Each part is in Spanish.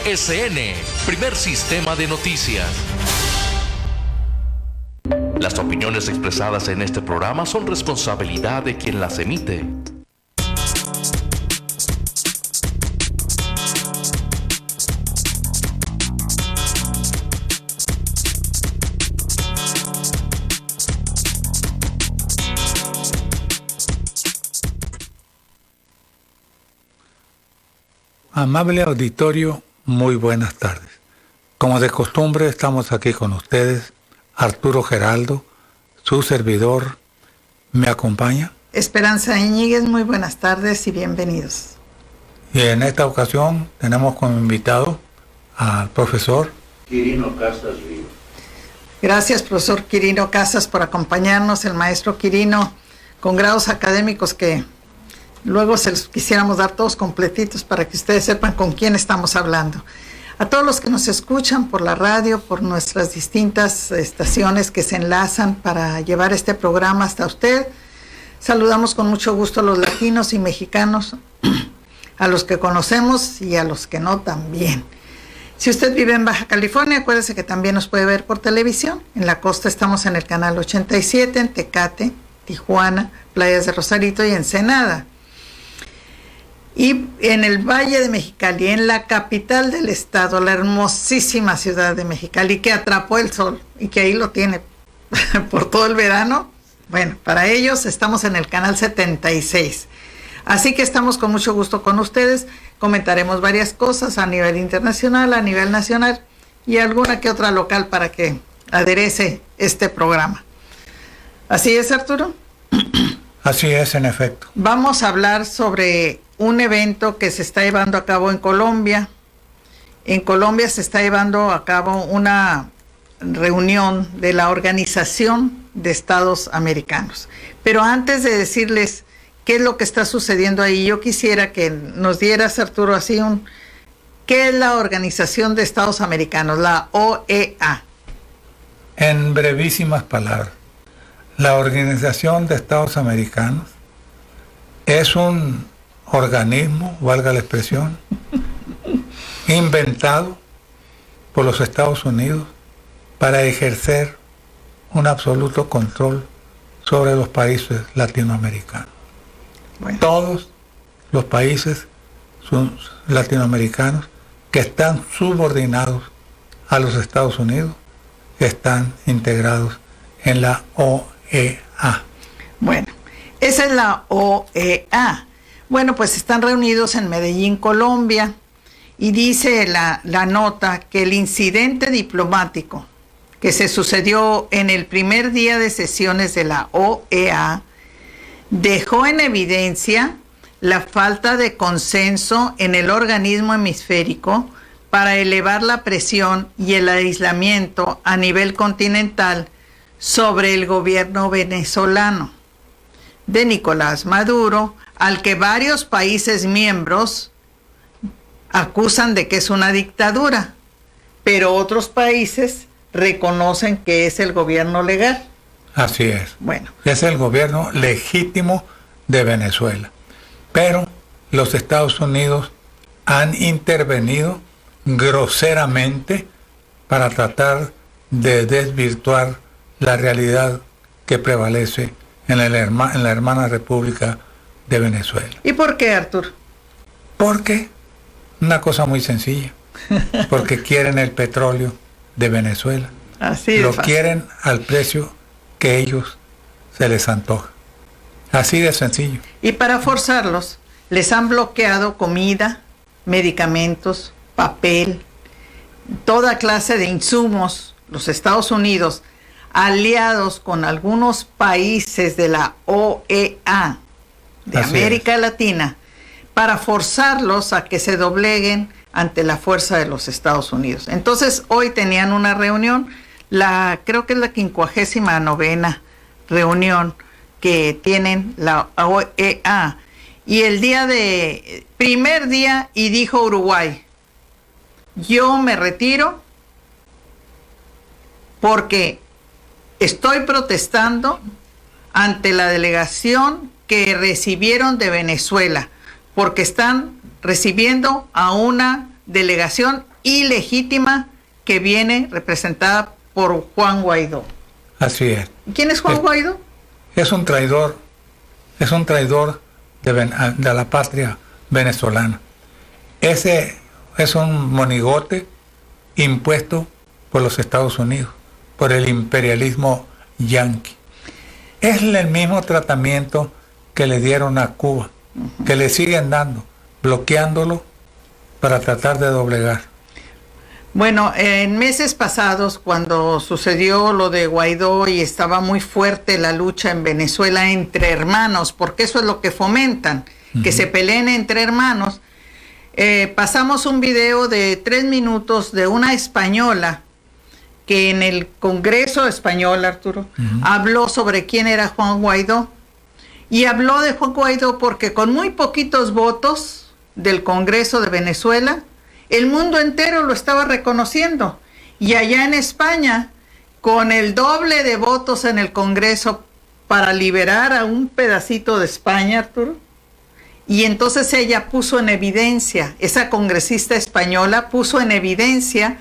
RSN, primer sistema de noticias. Las opiniones expresadas en este programa son responsabilidad de quien las emite. Amable auditorio, muy buenas tardes. Como de costumbre, estamos aquí con ustedes, Arturo Geraldo, su servidor. ¿Me acompaña? Esperanza Íñiguez, muy buenas tardes y bienvenidos. Y en esta ocasión tenemos como invitado al profesor Quirino Casas Ríos. Gracias, profesor Quirino Casas, por acompañarnos. El maestro Quirino, con grados académicos que luego se los quisiéramos dar todos completitos para que ustedes sepan con quién estamos hablando. A todos los que nos escuchan por la radio, por nuestras distintas estaciones que se enlazan para llevar este programa hasta usted, saludamos con mucho gusto a los latinos y mexicanos, a los que conocemos y a los que no también. Si usted vive en Baja California, acuérdese que también nos puede ver por televisión. En la costa estamos en el canal 87, en Tecate, Tijuana, Playas de Rosarito y Ensenada. Y en el Valle de Mexicali, en la capital del estado, la hermosísima ciudad de Mexicali, que atrapó el sol y que ahí lo tiene por todo el verano. Bueno, para ellos estamos en el canal 76. Así que estamos con mucho gusto con ustedes. Comentaremos varias cosas a nivel internacional, a nivel nacional y alguna que otra local para que aderece este programa. ¿Así es, Arturo? Así es, en efecto. Vamos a hablar sobre un evento que se está llevando a cabo en Colombia. En Colombia se está llevando a cabo una reunión de la Organización de Estados Americanos. Pero antes de decirles qué es lo que está sucediendo ahí, yo quisiera que nos dieras, Arturo, así ¿qué es la Organización de Estados Americanos, la OEA? En brevísimas palabras, la Organización de Estados Americanos es un organismo, valga la expresión, inventado por los Estados Unidos para ejercer un absoluto control sobre los países latinoamericanos. Bueno. Todos los países latinoamericanos que están subordinados a los Estados Unidos están integrados en la OEA. Bueno, esa es la OEA. Bueno, pues están reunidos en Medellín, Colombia, y dice la nota que el incidente diplomático que se sucedió en el primer día de sesiones de la OEA dejó en evidencia la falta de consenso en el organismo hemisférico para elevar la presión y el aislamiento a nivel continental sobre el gobierno venezolano de Nicolás Maduro, al que varios países miembros acusan de que es una dictadura, pero otros países reconocen que es el gobierno legal. Así es. Bueno. Es el gobierno legítimo de Venezuela. Pero los Estados Unidos han intervenido groseramente para tratar de desvirtuar la realidad que prevalece en la hermana República de Venezuela. ¿Y por qué, Arturo? Porque una cosa muy sencilla. Porque quieren el petróleo de Venezuela. Así lo quieren al precio que ellos se les antoja. Así de sencillo. Y para forzarlos, les han bloqueado comida, medicamentos, papel, toda clase de insumos. Los Estados Unidos, aliados con algunos países de la OEA, de América Latina, para forzarlos a que se dobleguen ante la fuerza de los Estados Unidos. Entonces, hoy tenían una reunión, creo que es la 59ª reunión que tienen la OEA, y el primer día, y dijo Uruguay, yo me retiro porque estoy protestando ante la delegación que recibieron de Venezuela, porque están recibiendo a una delegación ilegítima que viene representada por Juan Guaidó. Así es. ¿Quién es Juan Guaidó? Es un traidor de la patria venezolana. Ese es un monigote impuesto por los Estados Unidos, por el imperialismo yanqui. Es el mismo tratamiento que le dieron a Cuba, que le siguen dando, bloqueándolo para tratar de doblegar. Bueno, en meses pasados, cuando sucedió lo de Guaidó y estaba muy fuerte la lucha en Venezuela entre hermanos, porque eso es lo que fomentan, que se peleen entre hermanos, pasamos un video de 3 minutos de una española que en el Congreso español, Arturo, habló sobre quién era Juan Guaidó. Y habló de Juan Guaidó porque con muy poquitos votos del Congreso de Venezuela, el mundo entero lo estaba reconociendo. Y allá en España, con el doble de votos en el Congreso para liberar a un pedacito de España, Arturo, y entonces ella puso en evidencia, esa congresista española puso en evidencia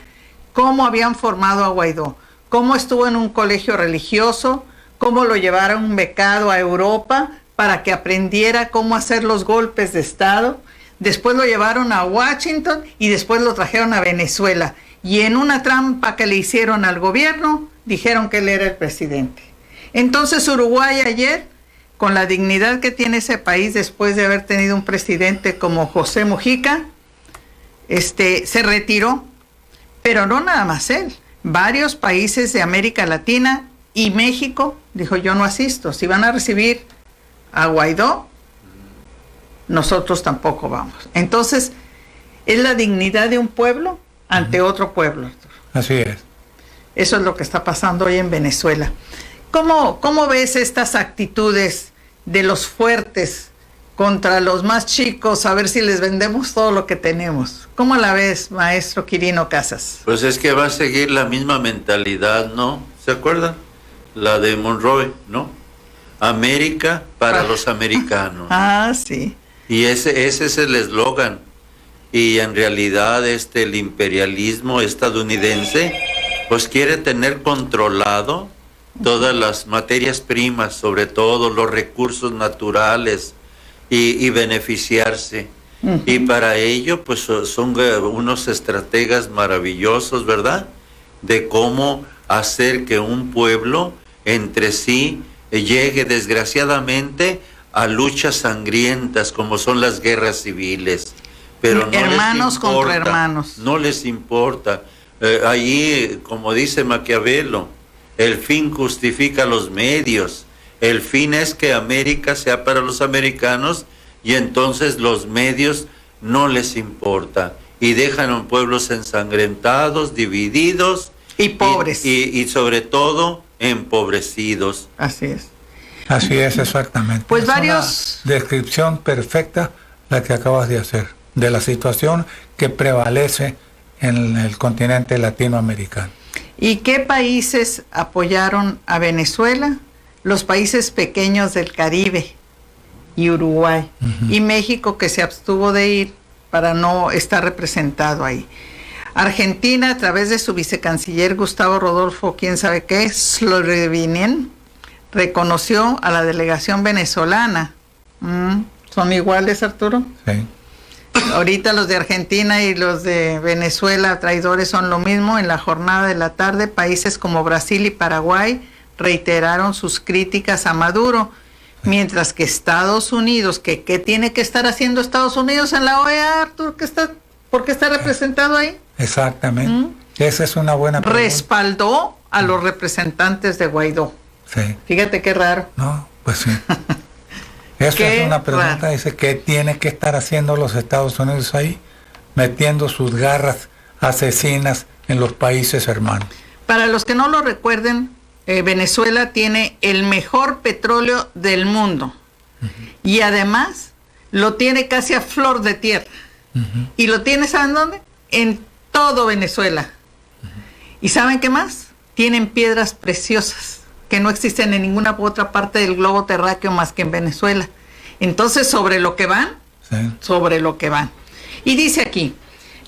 cómo habían formado a Guaidó, cómo estuvo en un colegio religioso, cómo lo llevaron becado a Europa para que aprendiera cómo hacer los golpes de Estado. Después lo llevaron a Washington y después lo trajeron a Venezuela. Y en una trampa que le hicieron al gobierno, dijeron que él era el presidente. Entonces Uruguay ayer, con la dignidad que tiene ese país después de haber tenido un presidente como José Mujica, se retiró. Pero no nada más él. Varios países de América Latina y México, dijo, yo no asisto. Si van a recibir a Guaidó, nosotros tampoco vamos. Entonces, es la dignidad de un pueblo ante otro pueblo, Arturo. Así es. Eso es lo que está pasando hoy en Venezuela. ¿Cómo ves estas actitudes de los fuertes contra los más chicos, a ver si les vendemos todo lo que tenemos? ¿Cómo la ves, maestro Quirino Casas? Pues es que va a seguir la misma mentalidad, ¿no? ¿Se acuerdan? La de Monroe, ¿no? América para los americanos. Ah, sí. Y ese es el eslogan. Y en realidad el imperialismo estadounidense pues quiere tener controlado todas las materias primas, sobre todo los recursos naturales, y beneficiarse. Y para ello pues son unos estrategas maravillosos, ¿verdad? De cómo hacer que un pueblo entre sí llegue desgraciadamente a luchas sangrientas como son las guerras civiles. Pero no hermanos les importa, contra hermanos. No les importa. Allí, como dice Maquiavelo, el fin justifica los medios. El fin es que América sea para los americanos y entonces los medios no les importa. Y dejan a pueblos ensangrentados, divididos. Y pobres. Y sobre todo empobrecidos. Así es. Así es, exactamente. Pues es varios... una descripción perfecta la que acabas de hacer, de la situación que prevalece en el continente latinoamericano. ¿Y qué países apoyaron a Venezuela? Los países pequeños del Caribe y Uruguay. Y México, que se abstuvo de ir para no estar representado ahí. Argentina, a través de su vicecanciller Gustavo Rodolfo, quién sabe qué, Slovinien, reconoció a la delegación venezolana. ¿Son iguales, Arturo? Sí. Ahorita los de Argentina y los de Venezuela, traidores, son lo mismo. En la jornada de la tarde, países como Brasil y Paraguay reiteraron sus críticas a Maduro, mientras que Estados Unidos, ¿qué tiene que estar haciendo Estados Unidos en la OEA, Arturo? ¿Por qué está representado ahí? Exactamente. Esa es una buena pregunta. Respaldó a los representantes de Guaidó. Sí. Fíjate qué raro. No, pues sí. Esa es una pregunta, dice, ¿qué tiene que estar haciendo los Estados Unidos ahí? Metiendo sus garras asesinas en los países hermanos. Para los que no lo recuerden, Venezuela tiene el mejor petróleo del mundo. Y además lo tiene casi a flor de tierra. Y lo tiene, ¿saben dónde? En todo Venezuela. ¿Y saben qué más? Tienen piedras preciosas que no existen en ninguna otra parte del globo terráqueo más que en Venezuela. Entonces, sobre lo que van, Sí. sobre lo que van. Y dice aquí,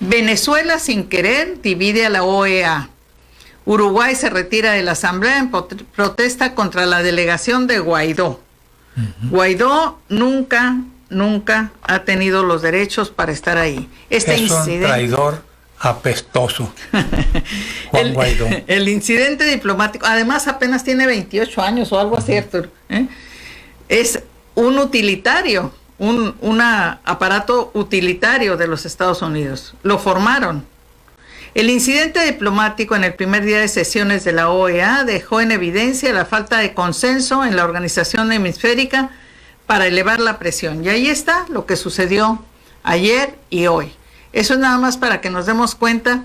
Venezuela, sin querer, divide a la OEA. Uruguay se retira de la Asamblea en protesta contra la delegación de Guaidó. Guaidó nunca ha tenido los derechos para estar ahí. Es un traidor apestoso. Juan Guaidó. El incidente diplomático, además apenas tiene 28 años o algo así, Arturo, ¿eh? Es un utilitario, un aparato utilitario de los Estados Unidos. Lo formaron. El incidente diplomático en el primer día de sesiones de la OEA dejó en evidencia la falta de consenso en la organización hemisférica para elevar la presión. Y ahí está lo que sucedió ayer y hoy. Eso es nada más para que nos demos cuenta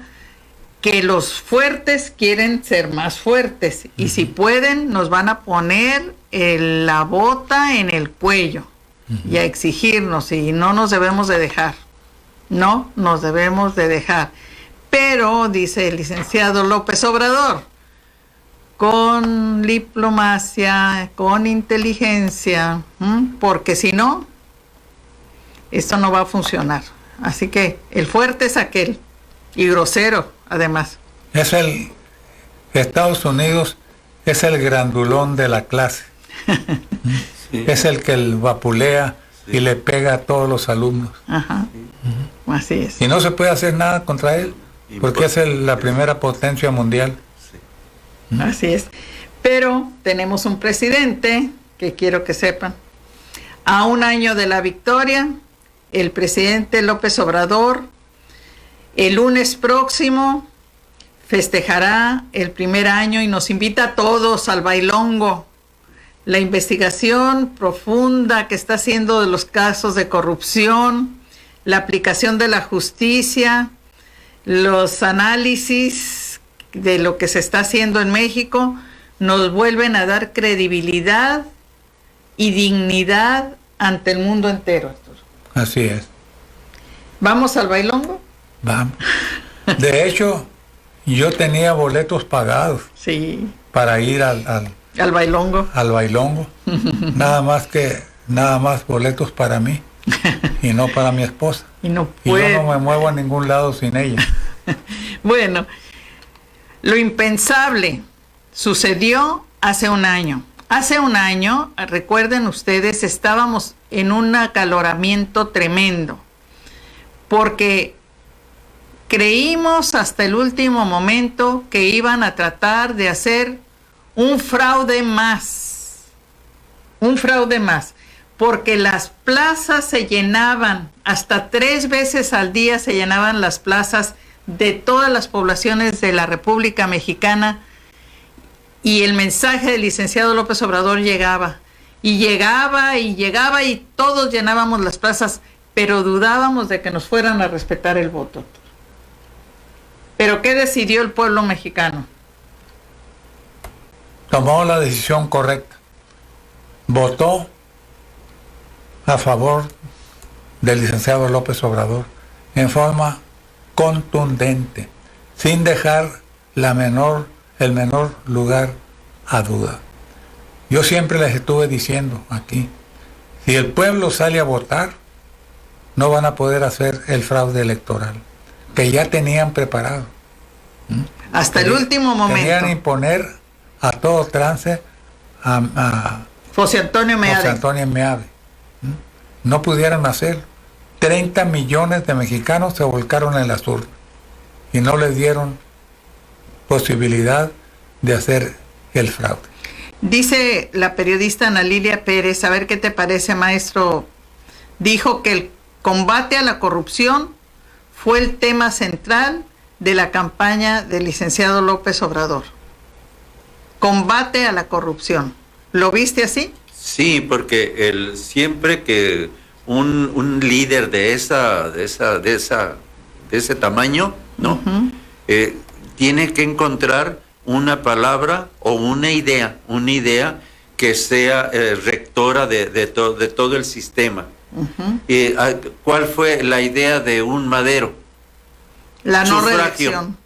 que los fuertes quieren ser más fuertes y si pueden nos van a poner la bota en el cuello y a exigirnos y no nos debemos de dejar. No nos debemos de dejar. Pero, dice el licenciado López Obrador, con diplomacia, con inteligencia, porque si no, esto no va a funcionar. Así que el fuerte es aquel, y grosero además. Estados Unidos es el grandulón de la clase. Sí. Es el que vapulea y le pega a todos los alumnos. Ajá. Así es. Y no se puede hacer nada contra él. Porque es la primera potencia mundial. Así es. Pero tenemos un presidente que quiero que sepan. A un año de la victoria, el presidente López Obrador, el lunes próximo, festejará el primer año y nos invita a todos al bailongo. La investigación profunda que está haciendo de los casos de corrupción, la aplicación de la justicia, los análisis de lo que se está haciendo en México nos vuelven a dar credibilidad y dignidad ante el mundo entero, Arturo. Así es. ¿Vamos al bailongo? Vamos. De hecho, yo tenía boletos pagados. Sí. Para ir al bailongo. Al bailongo. Nada más boletos para mí. Y no para mi esposa. Y yo no me muevo a ningún lado sin ella. Bueno, lo impensable sucedió hace un año. Hace un año, recuerden ustedes, estábamos en un acaloramiento tremendo. Porque creímos hasta el último momento que iban a tratar de hacer un fraude más. Un fraude más. Porque las plazas se llenaban, hasta 3 veces al día se llenaban las plazas de todas las poblaciones de la República Mexicana y el mensaje del licenciado López Obrador llegaba y todos llenábamos las plazas, pero dudábamos de que nos fueran a respetar el voto. ¿Pero qué decidió el pueblo mexicano? Tomó la decisión correcta. Votó a favor del licenciado López Obrador en forma contundente, sin dejar el menor lugar a duda. Yo siempre les estuve diciendo aquí, si el pueblo sale a votar, no van a poder hacer el fraude electoral, que ya tenían preparado. Hasta el último momento. Querían imponer a todo trance a José Antonio Meade. No pudieron hacerlo. 30 millones de mexicanos se volcaron en las urnas y no les dieron posibilidad de hacer el fraude. Dice la periodista Ana Lilia Pérez, a ver qué te parece, maestro, dijo que el combate a la corrupción fue el tema central de la campaña del licenciado López Obrador. Combate a la corrupción. ¿Lo viste así? Sí, porque siempre que un líder de ese tamaño, ¿no? Tiene que encontrar una palabra o una idea que sea rectora de todo el sistema. ¿Cuál fue la idea de un Madero? La no reelección.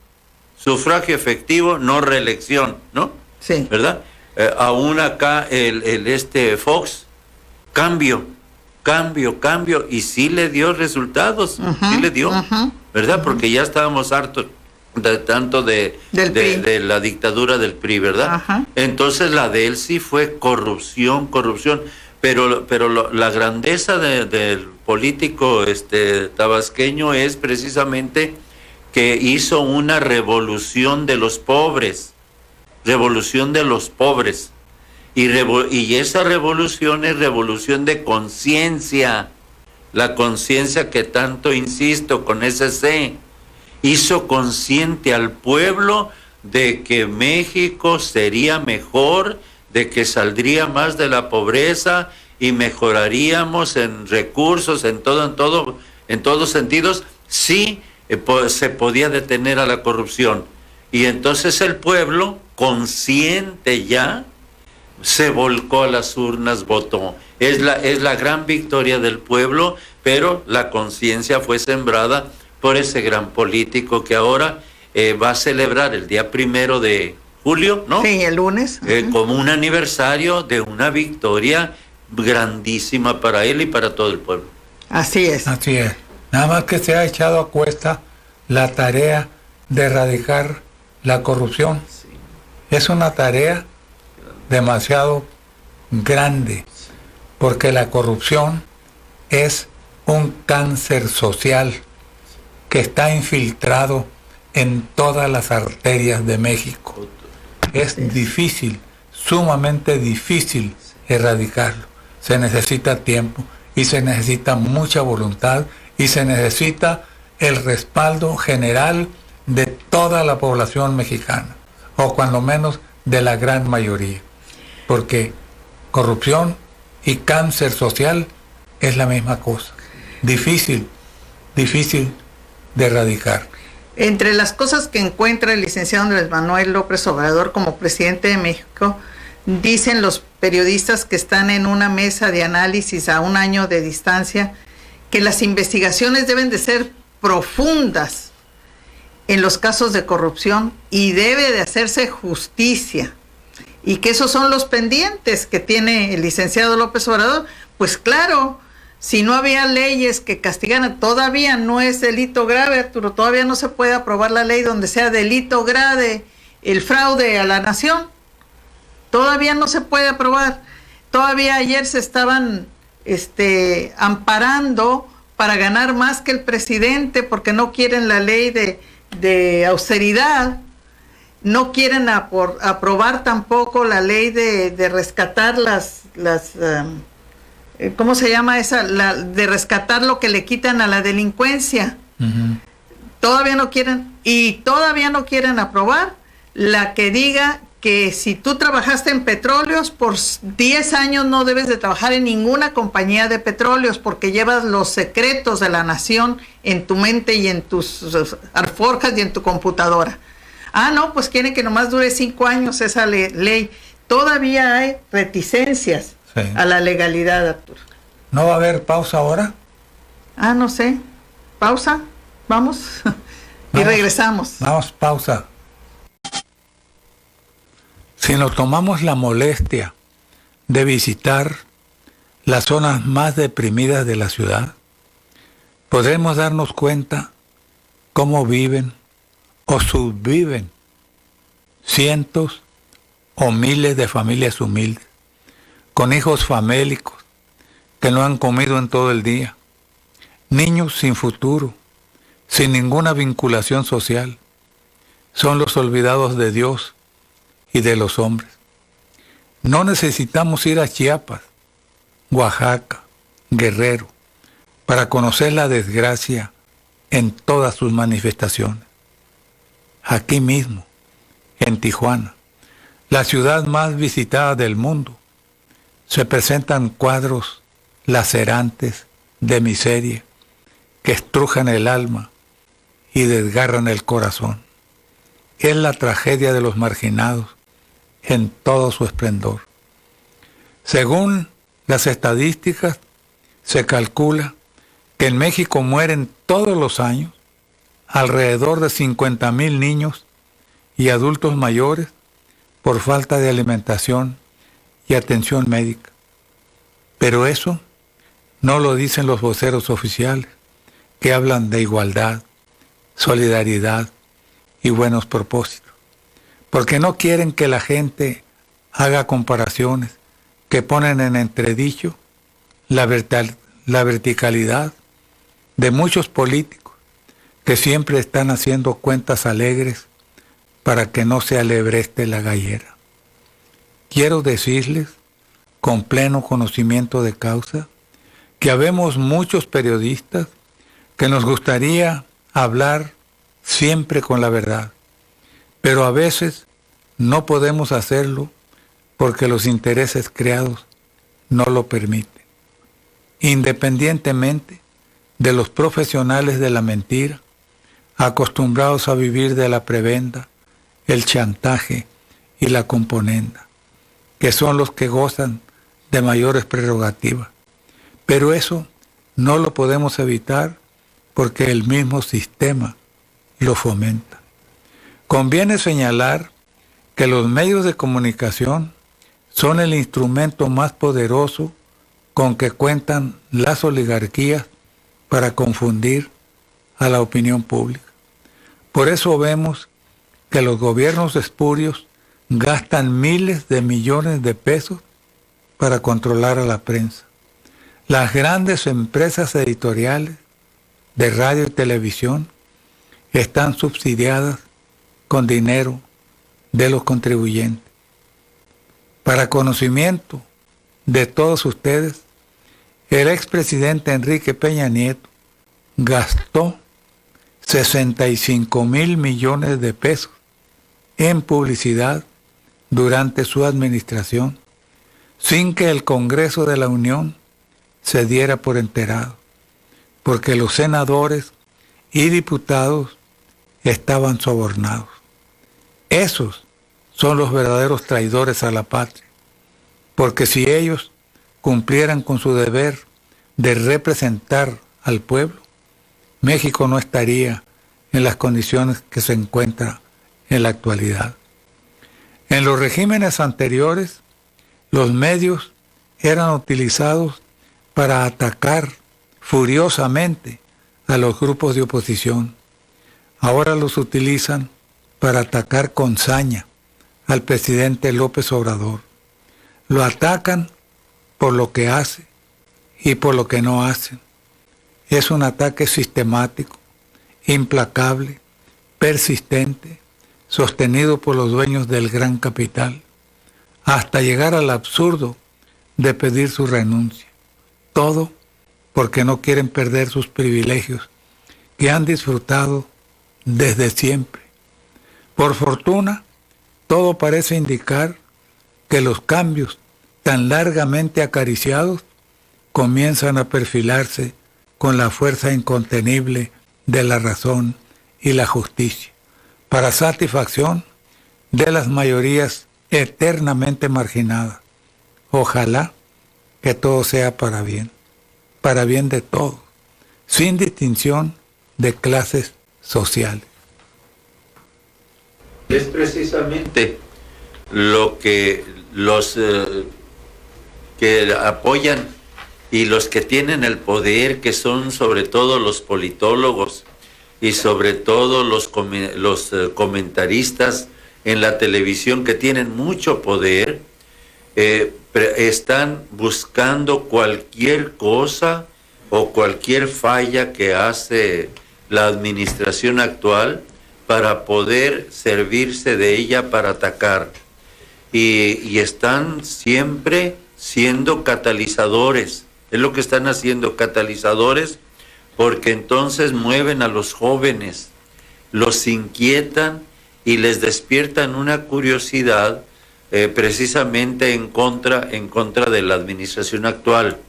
Sufragio efectivo, no reelección, ¿no? Sí. ¿Verdad? Aún acá este Fox, cambio, cambio, y sí le dio resultados, sí le dio, ¿verdad? Porque ya estábamos hartos de tanto de la dictadura del PRI, ¿verdad? Entonces la de él sí fue corrupción, pero la grandeza del político tabasqueño es precisamente que hizo una revolución de los pobres, y esa revolución es revolución de conciencia, la conciencia que tanto insisto con ese C, hizo consciente al pueblo de que México sería mejor, de que saldría más de la pobreza y mejoraríamos en recursos, en todos sentidos, si se podía detener a la corrupción. Y entonces el pueblo, consciente ya, se volcó a las urnas, votó. Es la gran victoria del pueblo, pero la conciencia fue sembrada por ese gran político que ahora va a celebrar el día 1 de julio, ¿no? Sí, el lunes. Como un aniversario de una victoria grandísima para él y para todo el pueblo. Así es. Así es. Nada más que se ha echado a cuesta la tarea de erradicar la corrupción. Sí. Es una tarea demasiado grande, porque la corrupción es un cáncer social que está infiltrado en todas las arterias de México. Es difícil, sumamente difícil erradicarlo. Se necesita tiempo y se necesita mucha voluntad y se necesita el respaldo general de toda la población mexicana, o cuando menos de la gran mayoría, porque corrupción y cáncer social es la misma cosa, difícil de erradicar. Entre las cosas que encuentra el licenciado Andrés Manuel López Obrador como presidente de México, dicen los periodistas que están en una mesa de análisis a un año de distancia, que las investigaciones deben de ser profundas en los casos de corrupción y debe de hacerse justicia, y que esos son los pendientes que tiene el licenciado López Obrador. Pues claro, si no había leyes que castigaran, todavía no es delito grave, Arturo, todavía no se puede aprobar la ley donde sea delito grave el fraude a la nación, todavía no se puede aprobar. Todavía ayer se estaban amparando para ganar más que el presidente, porque no quieren la ley de austeridad, no quieren aprobar tampoco la ley de rescatar ¿cómo se llama esa? De rescatar lo que le quitan a la delincuencia. Uh-huh. Todavía no quieren aprobar la que diga que si tú trabajaste en petróleos, por 10 años no debes de trabajar en ninguna compañía de petróleos, porque llevas los secretos de la nación en tu mente y en tus alforjas y en tu computadora. Ah, no, pues quieren que nomás dure 5 años esa ley. Todavía hay reticencias a la legalidad, Arturo. ¿No va a haber pausa ahora? Ah, no sé. ¿Pausa? ¿Vamos? Y regresamos. Vamos, pausa. Si nos tomamos la molestia de visitar las zonas más deprimidas de la ciudad, podremos darnos cuenta cómo viven o subviven cientos o miles de familias humildes, con hijos famélicos que no han comido en todo el día, niños sin futuro, sin ninguna vinculación social. Son los olvidados de Dios y de los hombres. No necesitamos ir a Chiapas, Oaxaca, Guerrero, para conocer la desgracia en todas sus manifestaciones. Aquí mismo, en Tijuana, la ciudad más visitada del mundo, se presentan cuadros lacerantes de miseria que estrujan el alma y desgarran el corazón. Es la tragedia de los marginados en todo su esplendor. Según las estadísticas, se calcula que en México mueren todos los años alrededor de 50,000 niños y adultos mayores por falta de alimentación y atención médica. Pero eso no lo dicen los voceros oficiales, que hablan de igualdad, solidaridad y buenos propósitos, porque no quieren que la gente haga comparaciones que ponen en entredicho la verticalidad de muchos políticos que siempre están haciendo cuentas alegres para que no se alebreste la gallera. Quiero decirles, con pleno conocimiento de causa, que habemos muchos periodistas que nos gustaría hablar siempre con la verdad, pero a veces no podemos hacerlo porque los intereses creados no lo permiten. Independientemente de los profesionales de la mentira, acostumbrados a vivir de la prebenda, el chantaje y la componenda, que son los que gozan de mayores prerrogativas. Pero eso no lo podemos evitar porque el mismo sistema lo fomenta. Conviene señalar que los medios de comunicación son el instrumento más poderoso con que cuentan las oligarquías para confundir a la opinión pública. Por eso vemos que los gobiernos espurios gastan miles de millones de pesos para controlar a la prensa. Las grandes empresas editoriales de radio y televisión están subsidiadas con dinero de los contribuyentes. Para conocimiento de todos ustedes, el expresidente Enrique Peña Nieto gastó 65,000 millones de pesos en publicidad durante su administración, sin que el Congreso de la Unión se diera por enterado, porque los senadores y diputados estaban sobornados. Esos son los verdaderos traidores a la patria, porque si ellos cumplieran con su deber de representar al pueblo, México no estaría en las condiciones que se encuentra en la actualidad. En los regímenes anteriores, los medios eran utilizados para atacar furiosamente a los grupos de oposición. Ahora los utilizan para atacar con saña al presidente López Obrador. Lo atacan por lo que hace y por lo que no hacen. Es un ataque sistemático, implacable, persistente, sostenido por los dueños del gran capital, hasta llegar al absurdo de pedir su renuncia. Todo porque no quieren perder sus privilegios que han disfrutado desde siempre. Por fortuna, todo parece indicar que los cambios tan largamente acariciados comienzan a perfilarse con la fuerza incontenible de la razón y la justicia, para satisfacción de las mayorías eternamente marginadas. Ojalá que todo sea para bien de todos, sin distinción de clases sociales. Es precisamente lo que los que apoyan y los que tienen el poder, que son sobre todo los politólogos y sobre todo los comentaristas en la televisión, que tienen mucho poder, están buscando cualquier cosa o cualquier falla que hace la administración actual para poder servirse de ella para atacar. Y están siempre siendo catalizadores. Es lo que están haciendo, catalizadores, porque entonces mueven a los jóvenes, los inquietan y les despiertan una curiosidad precisamente en contra de la administración actual.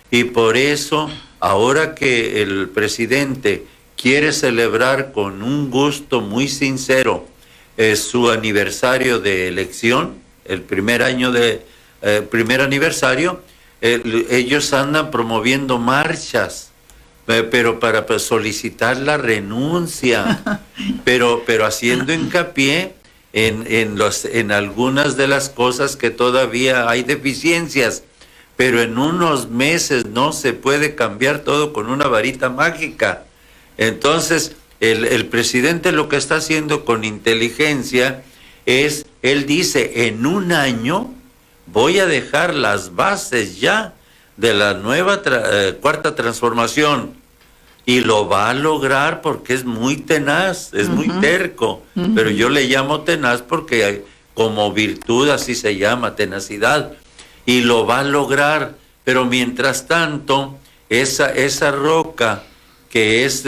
Y por eso, ahora que el presidente quiere celebrar con un gusto muy sincero su aniversario de elección, el primer aniversario, ellos andan promoviendo marchas, pero para solicitar la renuncia, pero haciendo hincapié en algunas de las cosas que todavía hay deficiencias, pero en unos meses no se puede cambiar todo con una varita mágica. Entonces, el presidente lo que está haciendo con inteligencia es, él dice, en un año voy a dejar las bases ya de la nueva cuarta transformación, y lo va a lograr porque es muy tenaz, es muy terco, pero yo le llamo tenaz porque como virtud así se llama, tenacidad, y lo va a lograr. Pero mientras tanto, esa roca que es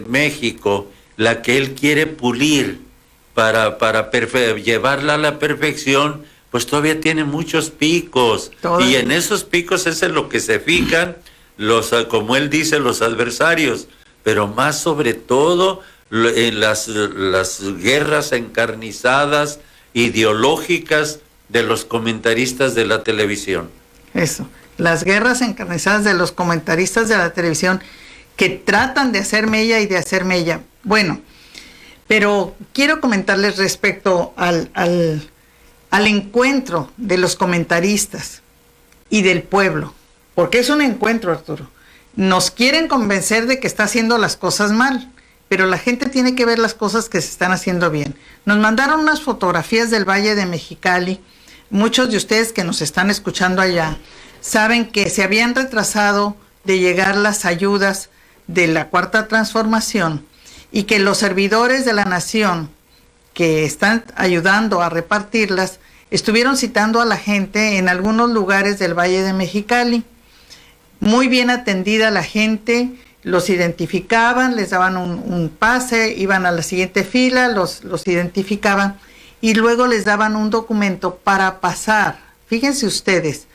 México, la que él quiere pulir para llevarla a la perfección, pues todavía tiene muchos picos. Y en esos picos es en lo que se fijan como él dice, los adversarios, pero más sobre todo en las guerras encarnizadas, ideológicas de los comentaristas de la televisión. Eso, las guerras encarnizadas de los comentaristas de la televisión que tratan de hacer mella y de hacer mella. Bueno, pero quiero comentarles respecto al encuentro de los comentaristas y del pueblo, porque es un encuentro, Arturo. Nos quieren convencer de que está haciendo las cosas mal, pero la gente tiene que ver las cosas que se están haciendo bien. Nos mandaron unas fotografías del Valle de Mexicali. Muchos de ustedes que nos están escuchando allá saben que se habían retrasado de llegar las ayudas de la Cuarta Transformación y que los servidores de la nación que están ayudando a repartirlas estuvieron citando a la gente en algunos lugares del Valle de Mexicali. Muy bien atendida la gente, los identificaban, les daban un pase, iban a la siguiente fila, los identificaban y luego les daban un documento para pasar, fíjense ustedes,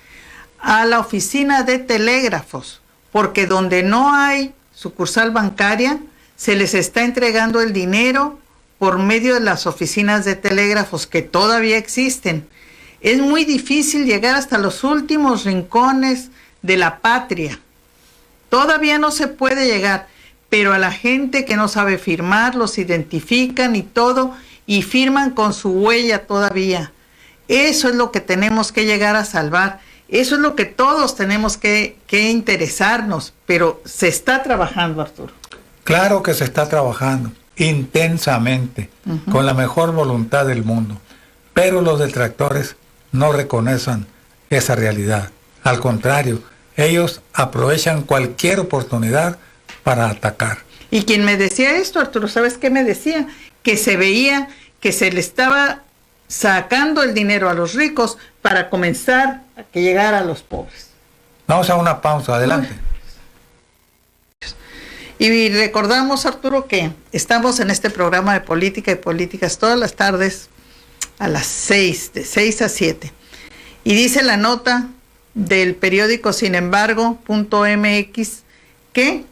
a la oficina de telégrafos, porque donde no hay sucursal bancaria, se les está entregando el dinero por medio de las oficinas de telégrafos que todavía existen. Es muy difícil llegar hasta los últimos rincones de la patria. Todavía no se puede llegar, pero a la gente que no sabe firmar los identifican y todo, y firman con su huella todavía. Eso es lo que tenemos que llegar a salvar. Eso es lo que todos tenemos que interesarnos, pero se está trabajando, Arturo. Claro que se está trabajando intensamente, con la mejor voluntad del mundo, pero los detractores no reconocen esa realidad. Al contrario, ellos aprovechan cualquier oportunidad para atacar. Y quien me decía esto, Arturo, ¿sabes qué me decía? Que se veía que se le estaba sacando el dinero a los ricos para comenzar a que llegara a los pobres. Vamos a una pausa, adelante. Y recordamos, Arturo, que estamos en este programa de política y políticas todas las tardes a las 6, de 6 a 7. Y dice la nota del periódico Sin embargo.mx que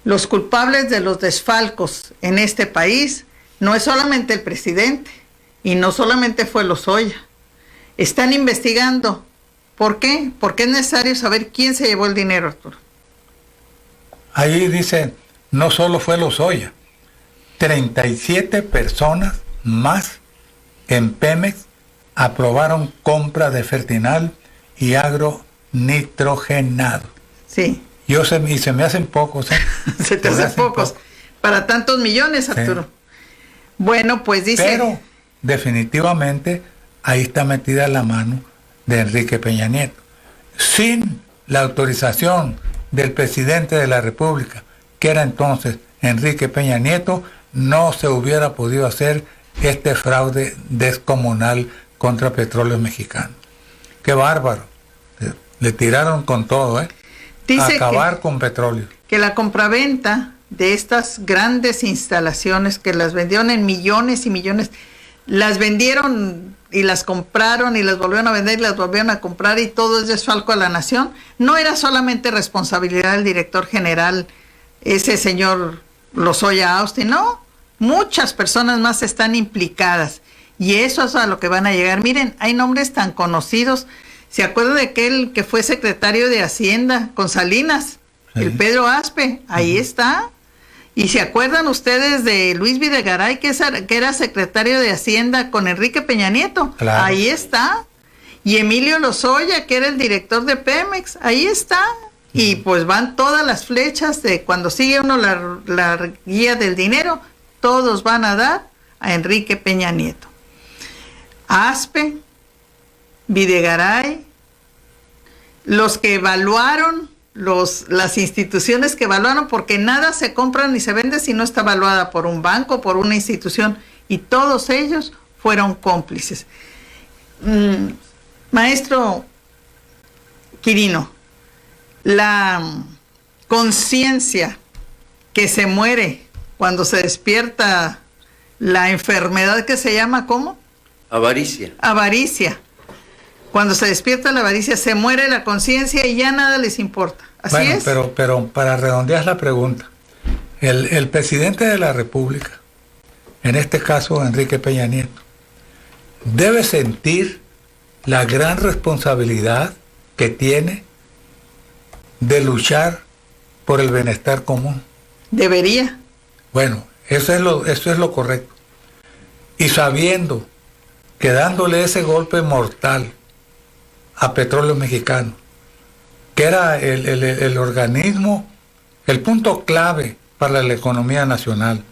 los culpables de los desfalcos en este país no es solamente el presidente y no solamente fue Lozoya. Están investigando. ¿Por qué? Porque es necesario saber quién se llevó el dinero, Arturo. Ahí dice, no solo fue Lozoya, 37 personas más en Pemex aprobaron compra de fertinal y agronitrogenado. Sí. Y se me hacen pocos, ¿eh? Se te hacen pocos. Para tantos millones, Arturo. Sí. Bueno, pues dice... Pero definitivamente ahí está metida la mano de Enrique Peña Nieto. Sin la autorización del presidente de la República, que era entonces Enrique Peña Nieto, no se hubiera podido hacer este fraude descomunal contra Petróleos Mexicanos. ¡Qué bárbaro! Le tiraron con todo, ¿eh? Dice acabar con petróleo. Que la compraventa de estas grandes instalaciones que las vendieron en millones y millones, las vendieron y las compraron y las volvieron a vender y las volvieron a comprar y todo es desfalco a la nación, no era solamente responsabilidad del director general, ese señor Lozoya Austin, no, muchas personas más están implicadas y eso es a lo que van a llegar. Miren, hay nombres tan conocidos. ¿Se acuerdan de aquel que fue secretario de Hacienda con Salinas? Sí. El Pedro Aspe, ahí está. ¿Y se acuerdan ustedes de Luis Videgaray, que era secretario de Hacienda con Enrique Peña Nieto? Claro. Ahí está. Y Emilio Lozoya, que era el director de Pemex, ahí está. Y pues van todas las flechas de cuando sigue uno la guía del dinero, todos van a dar a Enrique Peña Nieto. Aspe, Videgaray, los que evaluaron, las instituciones que evaluaron, porque nada se compra ni se vende si no está evaluada por un banco, por una institución, y todos ellos fueron cómplices. Maestro Quirino, la conciencia que se muere cuando se despierta la enfermedad que se llama, ¿cómo? Avaricia. Avaricia. Cuando se despierta la avaricia, se muere la conciencia y ya nada les importa. ¿Así es? Pero para redondear la pregunta, el presidente de la República, en este caso Enrique Peña Nieto, debe sentir la gran responsabilidad que tiene de luchar por el bienestar común. Debería. Bueno, eso es lo correcto. Y sabiendo que dándole ese golpe mortal a Petróleo Mexicano, que era el organismo, el punto clave para la economía nacional,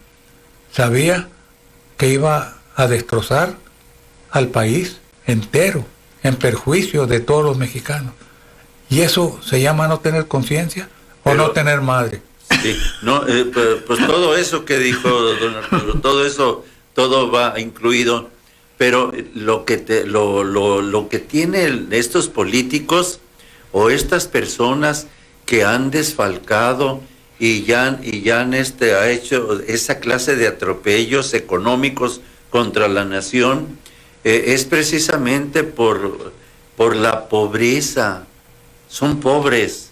sabía que iba a destrozar al país entero, en perjuicio de todos los mexicanos. ¿Y eso se llama no tener conciencia o no tener madre? Sí, no, pues todo eso que dijo don Arturo, todo eso, todo va incluido, pero lo que tienen estos políticos o estas personas que han desfalcado y ya han ha hecho esa clase de atropellos económicos contra la nación, es precisamente por la pobreza. Son pobres.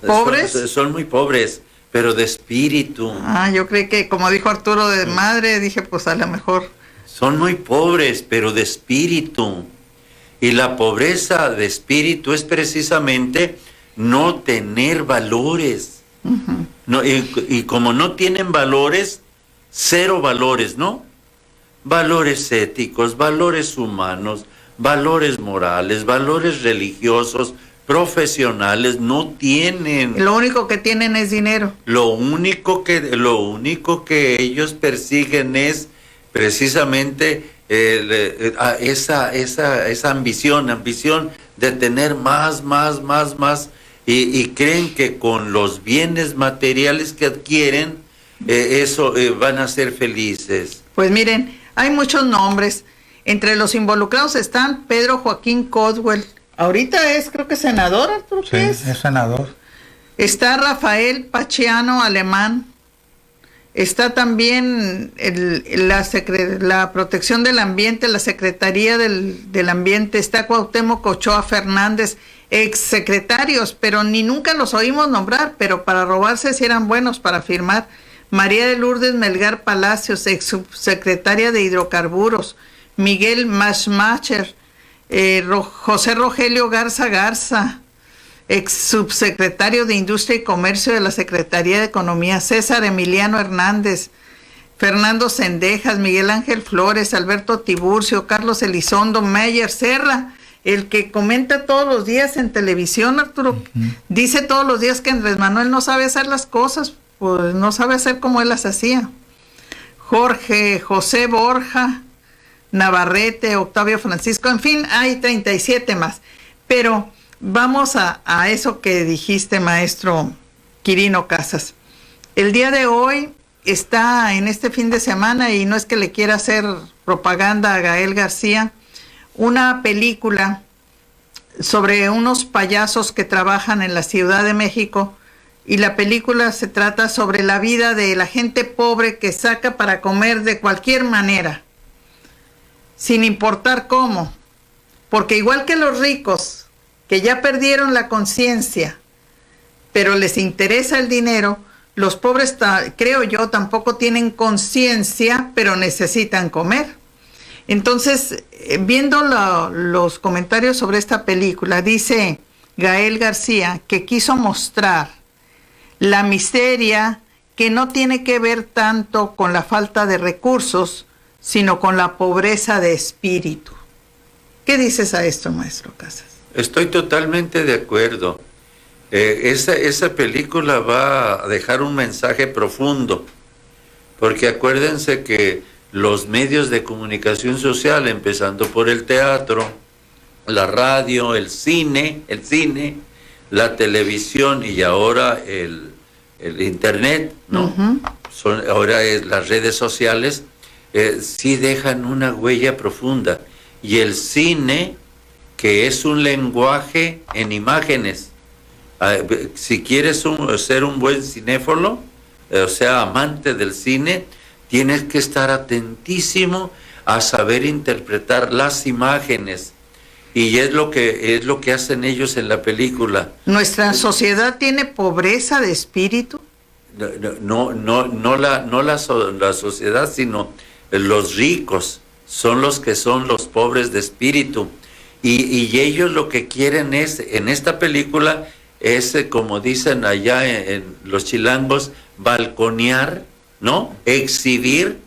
¿Pobres? Son muy pobres, pero de espíritu. Yo creí que, como dijo Arturo, de madre, dije, pues a lo mejor. Son muy pobres, pero de espíritu. Y la pobreza de espíritu es precisamente no tener valores. Uh-huh. No, y como no tienen valores, cero valores, ¿no? Valores éticos, valores humanos, valores morales, valores religiosos, profesionales, no tienen. Lo único que tienen es dinero. Lo único que ellos persiguen es precisamente esa ambición de tener más, y creen que con los bienes materiales que adquieren, van a ser felices. Pues miren, hay muchos nombres. Entre los involucrados están Pedro Joaquín Codwell. Ahorita creo que senador, Arturo. Sí, es senador. Está Rafael Pacheano Alemán. Está también la protección del ambiente, la Secretaría del Ambiente. Está Cuauhtémoc Ochoa Fernández, exsecretarios, pero ni nunca los oímos nombrar, pero para robarse si eran buenos para firmar. María de Lourdes Melgar Palacios, ex subsecretaria de Hidrocarburos. Miguel Maschmacher, José Rogelio Garza, ex subsecretario de Industria y Comercio de la Secretaría de Economía. César Emiliano Hernández, Fernando Cendejas, Miguel Ángel Flores, Alberto Tiburcio, Carlos Elizondo, Mayer Serra, el que comenta todos los días en televisión, Arturo. Uh-huh. Dice todos los días que Andrés Manuel no sabe hacer las cosas, pues no sabe hacer como él las hacía. José Borja, Navarrete, Octavio Francisco, en fin, hay 37 más. Pero vamos a eso que dijiste, maestro Quirino Casas. El día de hoy está en este fin de semana, y no es que le quiera hacer propaganda a Gael García, una película sobre unos payasos que trabajan en la Ciudad de México, y la película se trata sobre la vida de la gente pobre que saca para comer de cualquier manera, sin importar cómo, porque igual que los ricos, que ya perdieron la conciencia, pero les interesa el dinero, los pobres, creo yo, tampoco tienen conciencia, pero necesitan comer. Entonces, viendo los comentarios sobre esta película, dice Gael García que quiso mostrar la miseria que no tiene que ver tanto con la falta de recursos, sino con la pobreza de espíritu. ¿Qué dices a esto, maestro Casas? Estoy totalmente de acuerdo. Esa película va a dejar un mensaje profundo, porque acuérdense que los medios de comunicación social, empezando por el teatro, la radio, el cine, la televisión y ahora el internet, ¿no? Ahora las redes sociales, sí dejan una huella profunda. Y el cine, que es un lenguaje en imágenes, si quieres ser un buen cinéfilo, o sea, amante del cine, tienes que estar atentísimo a saber interpretar las imágenes. Y es lo que hacen ellos en la película. ¿Nuestra sociedad tiene pobreza de espíritu? No la sociedad, sino los ricos son los que son los pobres de espíritu. Y ellos lo que quieren es, en esta película, es, como dicen allá en los chilangos, balconear, ¿no? Exhibir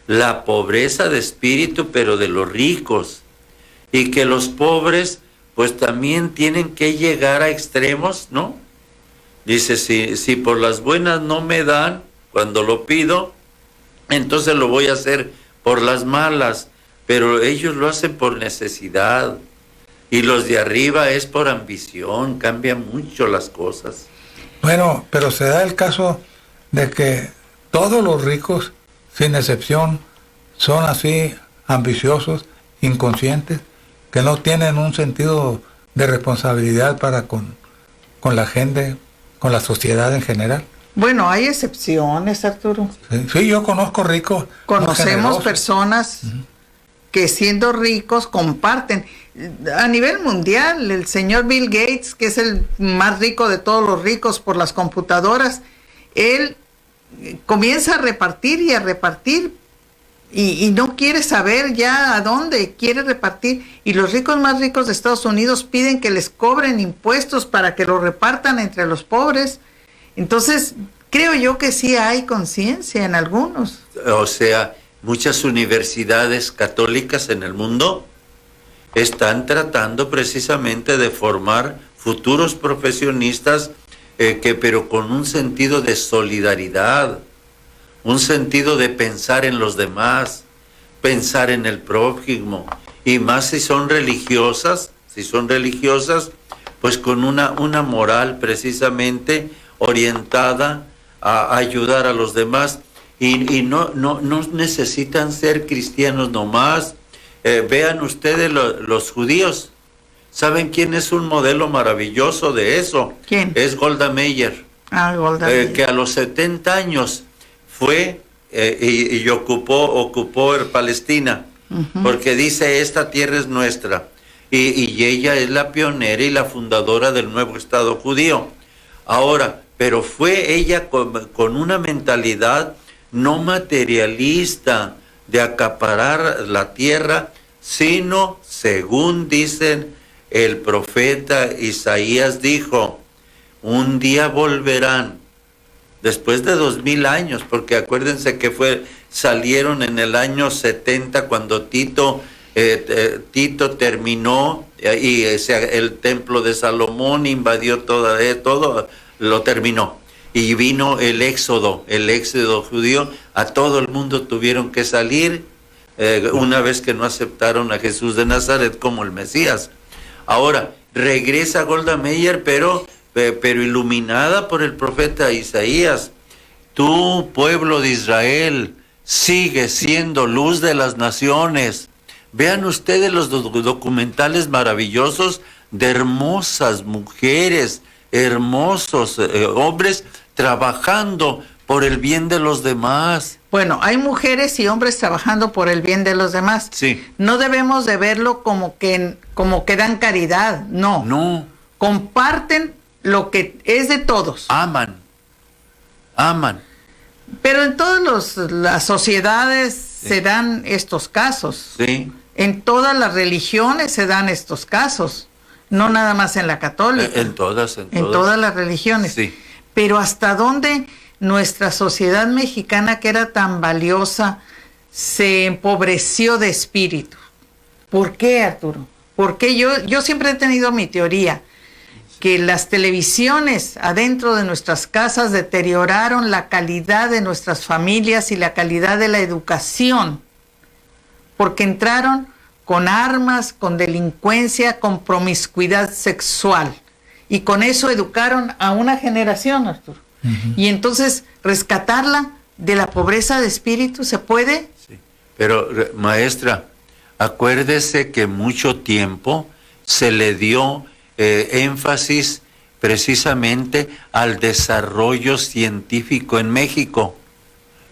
la pobreza de espíritu, pero de los ricos. Y que los pobres, pues también tienen que llegar a extremos, ¿no? Dice, si por las buenas no me dan cuando lo pido, entonces lo voy a hacer por las malas. Pero ellos lo hacen por necesidad. Y los de arriba es por ambición. Cambian mucho las cosas. Bueno, pero se da el caso de que todos los ricos, sin excepción, son así ambiciosos, inconscientes, que no tienen un sentido de responsabilidad para con la gente, con la sociedad en general. Bueno, hay excepciones, Arturo. Sí, yo conozco ricos. Conocemos personas que siendo ricos comparten. A nivel mundial, el señor Bill Gates, que es el más rico de todos los ricos por las computadoras, él comienza a repartir y a repartir y no quiere saber ya a dónde quiere repartir. Y los ricos más ricos de Estados Unidos piden que les cobren impuestos para que lo repartan entre los pobres. Entonces, creo yo que sí hay conciencia en algunos. O sea, muchas universidades católicas en el mundo están tratando precisamente de formar futuros profesionistas, pero con un sentido de solidaridad, un sentido de pensar en los demás, pensar en el prójimo, y más si son religiosas, pues con una moral precisamente orientada a ayudar a los demás, y no necesitan ser cristianos nomás. Vean ustedes los judíos. ¿Saben quién es un modelo maravilloso de eso? ¿Quién? Es Golda Meir. Golda Meir. Que a los 70 años fue y ocupó Palestina, porque dice, esta tierra es nuestra. Y ella es la pionera y la fundadora del nuevo Estado judío. Ahora, pero fue ella con una mentalidad no materialista de acaparar la tierra, sino, según dicen, el profeta Isaías dijo, un día volverán, después de 2000 años, porque acuérdense que salieron en el año 70 cuando Tito terminó y el templo de Salomón invadió todo lo terminó. Y vino el éxodo judío, a todo el mundo tuvieron que salir una vez que no aceptaron a Jesús de Nazaret como el Mesías. Ahora, regresa Golda Meir, pero iluminada por el profeta Isaías. Tú, pueblo de Israel, sigue siendo luz de las naciones. Vean ustedes los documentales maravillosos de hermosas mujeres, hermosos hombres trabajando por el bien de los demás. Bueno, hay mujeres y hombres trabajando por el bien de los demás. Sí. No debemos de verlo como que dan caridad, no. No. Comparten lo que es de todos. Aman. Pero en todas las sociedades se dan estos casos. Sí. En todas las religiones se dan estos casos. No nada más en la católica. En todas. En todas las religiones. Sí. Pero ¿hasta dónde nuestra sociedad mexicana, que era tan valiosa, se empobreció de espíritu? ¿Por qué, Arturo? Porque yo siempre he tenido mi teoría, que las televisiones adentro de nuestras casas deterioraron la calidad de nuestras familias y la calidad de la educación, porque entraron con armas, con delincuencia, con promiscuidad sexual, y con eso educaron a una generación, Arturo. Y entonces, rescatarla de la pobreza de espíritu, ¿se puede? Sí. Pero, maestra, acuérdese que mucho tiempo se le dio énfasis precisamente al desarrollo científico en México,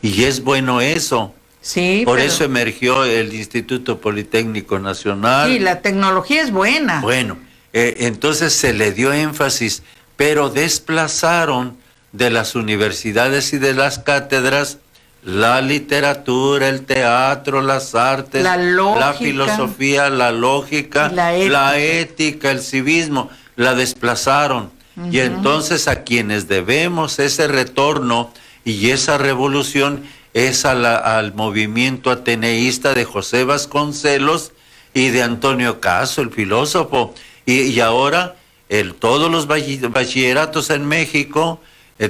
y es bueno eso. Sí, por eso emergió el Instituto Politécnico Nacional. Sí, la tecnología es buena. Bueno, entonces se le dio énfasis, pero desplazaron de las universidades y de las cátedras la literatura, el teatro, las artes, la filosofía, la lógica, la ética, el civismo, la desplazaron. Y entonces a quienes debemos ese retorno y esa revolución es al movimiento ateneísta de José Vasconcelos y de Antonio Caso, el filósofo. Y ahora todos los bachilleratos en México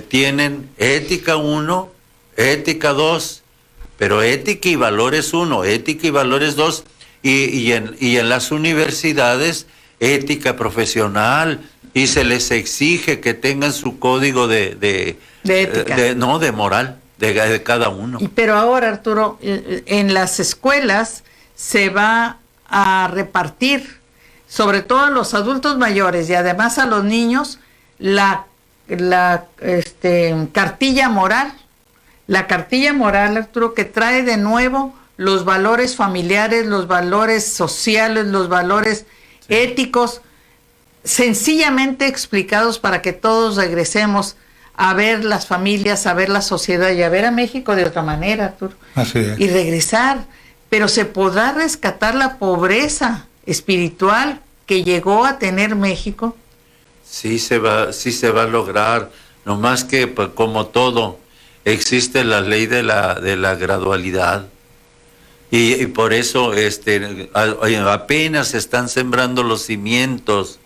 tienen ética 1, ética 2, pero ética y valores 1, ética y valores 2, y en las universidades ética profesional, y se les exige que tengan su código de ética, de moral de cada uno. Pero ahora, Arturo, en las escuelas se va a repartir, sobre todo a los adultos mayores y además a los niños, la cartilla moral. La cartilla moral, Arturo, que trae de nuevo los valores familiares, los valores sociales, los valores éticos, sencillamente explicados para que todos regresemos a ver las familias, a ver la sociedad y a ver a México de otra manera, Arturo. Así es. Y regresar. Pero se podrá rescatar la pobreza espiritual que llegó a tener México. Sí se va a lograr, nomás que pues, como todo, existe la ley de la gradualidad, y por eso apenas se están sembrando los cimientos,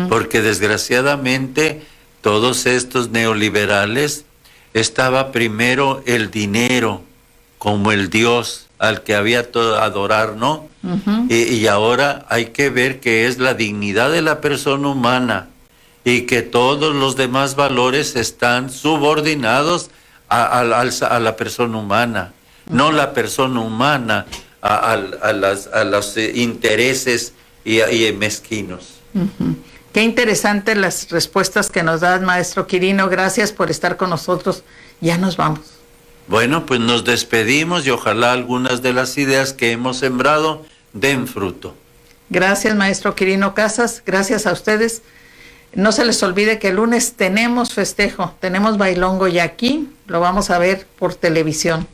porque desgraciadamente todos estos neoliberales estaba primero el dinero como el Dios al que había todo adorar, ¿no? Y ahora hay que ver que es la dignidad de la persona humana y que todos los demás valores están subordinados a la persona humana, no la persona humana a los intereses y mezquinos. Qué interesantes las respuestas que nos das, maestro Quirino. Gracias por estar con nosotros. Ya nos vamos. Bueno, pues nos despedimos y ojalá algunas de las ideas que hemos sembrado den fruto. Gracias, maestro Quirino Casas. Gracias a ustedes. No se les olvide que el lunes tenemos festejo, tenemos bailongo, y aquí lo vamos a ver por televisión.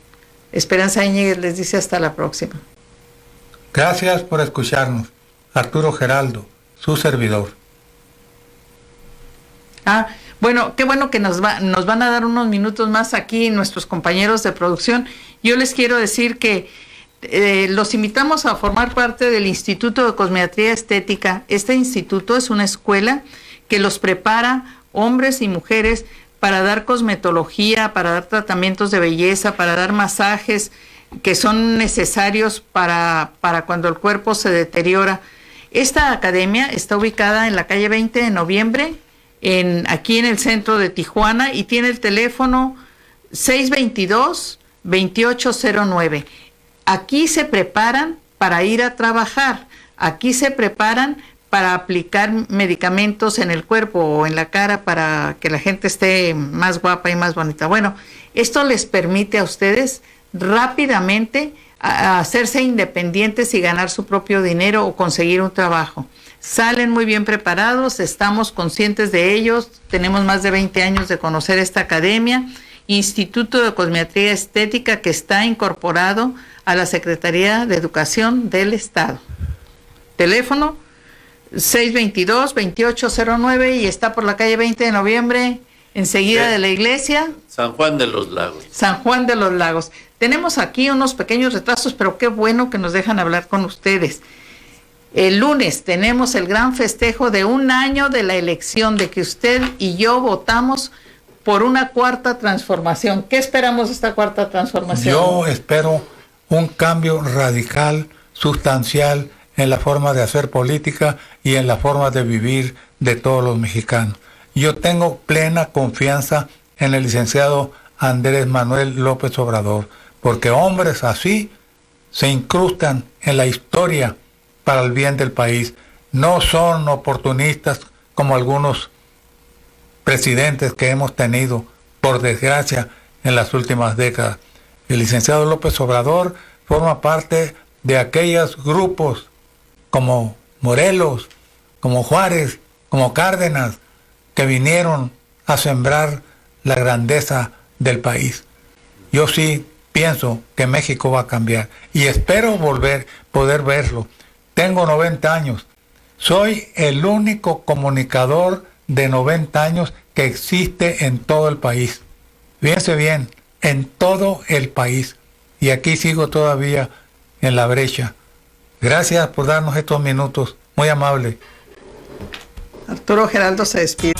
Esperanza Íñiguez les dice hasta la próxima. Gracias por escucharnos. Arturo Geraldo, su servidor. Bueno, qué bueno que nos van a dar unos minutos más aquí nuestros compañeros de producción. Yo les quiero decir que los invitamos a formar parte del Instituto de Cosmetría Estética. Este instituto es una escuela que los prepara hombres y mujeres para dar cosmetología, para dar tratamientos de belleza, para dar masajes que son necesarios para cuando el cuerpo se deteriora. Esta academia está ubicada en la calle 20 de noviembre, aquí en el centro de Tijuana, y tiene el teléfono 622-2809. Aquí se preparan para ir a trabajar, aquí se preparan para aplicar medicamentos en el cuerpo o en la cara para que la gente esté más guapa y más bonita. Bueno, esto les permite a ustedes rápidamente hacerse independientes y ganar su propio dinero o conseguir un trabajo. Salen muy bien preparados, estamos conscientes de ellos, tenemos más de 20 años de conocer esta academia, Instituto de Cosmetría Estética, que está incorporado a la Secretaría de Educación del Estado. Teléfono 622-2809 y está por la calle 20 de noviembre, enseguida de la iglesia. San Juan de los Lagos. San Juan de los Lagos. Tenemos aquí unos pequeños retrasos, pero qué bueno que nos dejan hablar con ustedes. El lunes tenemos el gran festejo de 1 año de la elección, de que usted y yo votamos por una cuarta transformación. ¿Qué esperamos de esta cuarta transformación? Yo espero un cambio radical, sustancial, en la forma de hacer política y en la forma de vivir de todos los mexicanos. Yo tengo plena confianza en el licenciado Andrés Manuel López Obrador, porque hombres así se incrustan en la historia para el bien del país. No son oportunistas como algunos presidentes que hemos tenido, por desgracia, en las últimas décadas. El licenciado López Obrador forma parte de aquellos grupos como Morelos, como Juárez, como Cárdenas, que vinieron a sembrar la grandeza del país. Yo sí pienso que México va a cambiar y espero poder verlo. Tengo 90 años. Soy el único comunicador de 90 años que existe en todo el país. Fíjense bien, en todo el país. Y aquí sigo todavía en la brecha. Gracias por darnos estos minutos. Muy amable. Arturo Geraldo se despide.